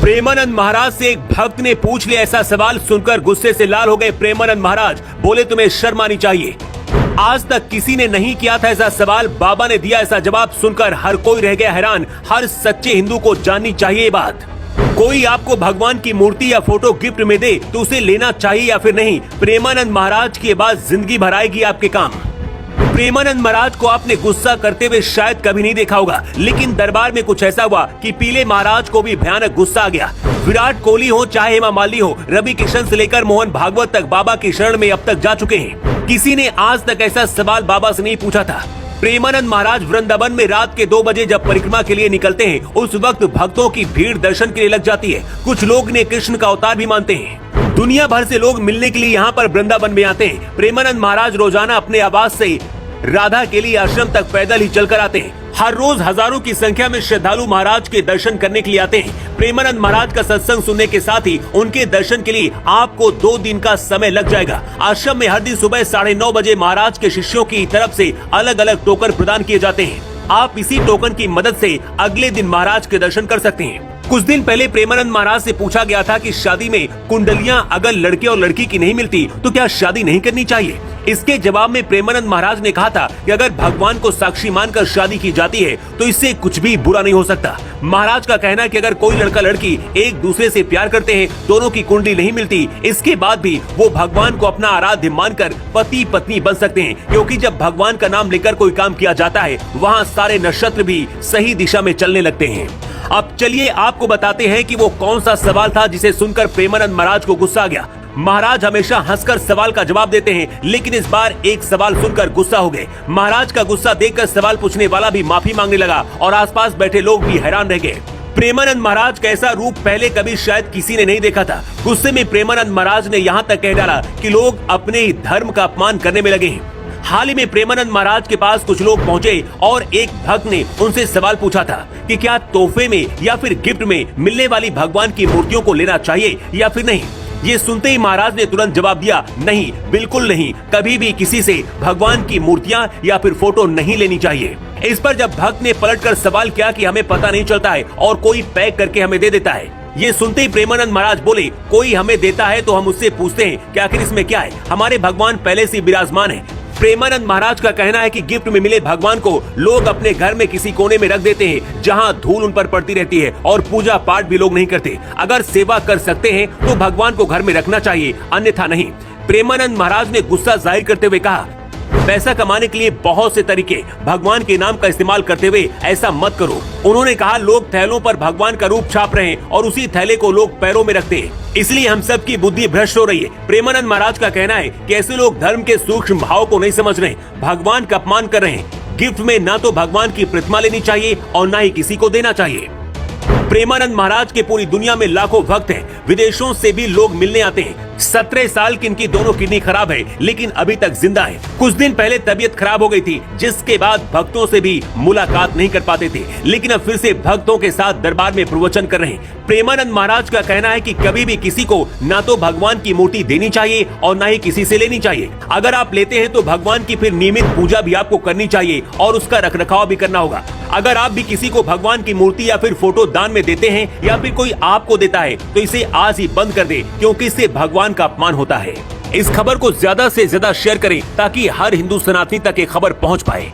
प्रेमानंद महाराज से एक भक्त ने पूछ लिया ऐसा सवाल, सुनकर गुस्से से लाल हो गए प्रेमानंद महाराज। बोले तुम्हें शर्म आनी चाहिए, आज तक किसी ने नहीं किया था ऐसा सवाल, बाबा ने दिया ऐसा जवाब। सुनकर हर कोई रह गया हैरान। हर सच्चे हिंदू को जाननी चाहिए ये बात। कोई आपको भगवान की मूर्ति या फोटो गिफ्ट में दे तो उसे लेना चाहिए या फिर नहीं? प्रेमानंद महाराज की बात जिंदगी भर आएगी आपके काम। प्रेमानंद महाराज को आपने गुस्सा करते हुए शायद कभी नहीं देखा होगा, लेकिन दरबार में कुछ ऐसा हुआ कि पीले महाराज को भी भयानक गुस्सा आ गया। विराट कोहली हो चाहे हेमा मालिनी हो, रवि किशन से लेकर मोहन भागवत तक बाबा की शरण में अब तक जा चुके हैं। किसी ने आज तक ऐसा सवाल बाबा से नहीं पूछा था। प्रेमानंद महाराज वृंदावन में रात के 2 बजे जब परिक्रमा के लिए निकलते हैं, उस वक्त भक्तों की भीड़ दर्शन के लिए लग जाती है। कुछ लोग ने कृष्ण का अवतार भी मानते हैं। दुनिया भर से लोग मिलने के लिए यहाँ पर वृंदावन में आते हैं। प्रेमानंद महाराज रोजाना अपने आवास से राधा के लिए आश्रम तक पैदल ही चलकर आते हैं। हर रोज हजारों की संख्या में श्रद्धालु महाराज के दर्शन करने के लिए आते हैं। प्रेमानंद महाराज का सत्संग सुनने के साथ ही उनके दर्शन के लिए आपको 2 दिन का समय लग जाएगा। आश्रम में हर दिन सुबह 9:30 बजे महाराज के शिष्यों की तरफ से अलग अलग टोकन प्रदान किए जाते हैं। आप इसी टोकन की मदद से अगले दिन महाराज के दर्शन कर सकते हैं। कुछ दिन पहले प्रेमानंद महाराज से पूछा गया था कि शादी में कुंडलियां अगर लड़के और लड़की की नहीं मिलती तो क्या शादी नहीं करनी चाहिए? इसके जवाब में प्रेमानंद महाराज ने कहा था कि अगर भगवान को साक्षी मानकर शादी की जाती है तो इससे कुछ भी बुरा नहीं हो सकता। महाराज का कहना है कि अगर कोई लड़का लड़की एक दूसरे से प्यार करते हैं, दोनों की कुंडली नहीं मिलती, इसके बाद भी वो भगवान को अपना आराध्य मानकर पति पत्नी बन सकते हैं, क्योंकि जब भगवान का नाम लेकर कोई काम किया जाता है वहाँ सारे नक्षत्र भी सही दिशा में चलने लगते हैं। अब चलिए आपको बताते हैं कि वो कौन सा सवाल था जिसे सुनकर प्रेमानंद महाराज को गुस्सा आ गया। महाराज हमेशा हंसकर सवाल का जवाब देते हैं, लेकिन इस बार एक सवाल सुनकर गुस्सा हो गए। महाराज का गुस्सा देखकर सवाल पूछने वाला भी माफी मांगने लगा और आसपास बैठे लोग भी हैरान रह गए। प्रेमानंद महाराज का ऐसा रूप पहले कभी शायद किसी ने नहीं देखा था। गुस्से में प्रेमानंद महाराज ने यहाँ तक कह डाला कि लोग अपने ही धर्म का अपमान करने में लगे हैं। हाल ही में प्रेमानंद महाराज के पास कुछ लोग पहुंचे और एक भक्त ने उनसे सवाल पूछा था कि क्या तोहफे में या फिर गिफ्ट में मिलने वाली भगवान की मूर्तियों को लेना चाहिए या फिर नहीं। ये सुनते ही महाराज ने तुरंत जवाब दिया, नहीं, बिल्कुल नहीं, कभी भी किसी से भगवान की मूर्तियां या फिर फोटो नहीं लेनी चाहिए। इस पर जब भक्त ने पलटकर सवाल किया कि हमें पता नहीं चलता है और कोई पैक करके हमें दे देता है। ये सुनते ही प्रेमानंद महाराज बोले, कोई हमें देता है तो हम उससे पूछते हैं कि आखिर इसमें क्या है, हमारे भगवान पहले से विराजमान है। प्रेमानंद महाराज का कहना है कि गिफ्ट में मिले भगवान को लोग अपने घर में किसी कोने में रख देते हैं जहां धूल उन पर पड़ती रहती है और पूजा पाठ भी लोग नहीं करते। अगर सेवा कर सकते हैं तो भगवान को घर में रखना चाहिए, अन्यथा नहीं। प्रेमानंद महाराज ने गुस्सा जाहिर करते हुए कहा, पैसा कमाने के लिए बहुत से तरीके, भगवान के नाम का इस्तेमाल करते हुए ऐसा मत करो। उन्होंने कहा, लोग थैलों पर भगवान का रूप छाप रहे हैं और उसी थैले को लोग पैरों में रखते हैं, इसलिए हम सब की बुद्धि भ्रष्ट हो रही है। प्रेमानंद महाराज का कहना है कि ऐसे लोग धर्म के सूक्ष्म भाव को नहीं समझ रहे, भगवान का अपमान कर रहे हैं। गिफ्ट में ना तो भगवान की प्रतिमा लेनी चाहिए और ना ही किसी को देना चाहिए। प्रेमानंद महाराज के पूरी दुनिया में लाखों भक्त हैं, विदेशों से भी लोग मिलने आते हैं। 17 साल की इनकी दोनों किडनी खराब है, लेकिन अभी तक जिंदा है। कुछ दिन पहले तबीयत खराब हो गई थी, जिसके बाद भक्तों से भी मुलाकात नहीं कर पाते थे, लेकिन अब फिर से भक्तों के साथ दरबार में प्रवचन कर रहे हैं। प्रेमानंद महाराज का कहना है कि कभी भी किसी को ना तो भगवान की मूर्ति देनी चाहिए और ना ही किसी से लेनी चाहिए। अगर आप लेते हैं तो भगवान की फिर नियमित पूजा भी आपको करनी चाहिए और उसका रखरखाव भी करना होगा। अगर आप भी किसी को भगवान की मूर्ति या फिर फोटो दान में देते हैं या फिर कोई आपको देता है तो इसे आज ही बंद कर दे, क्योंकि इससे भगवान का अपमान होता है। इस खबर को ज्यादा से ज्यादा शेयर करें ताकि हर हिंदू सनातनी तक ये खबर पहुंच पाए।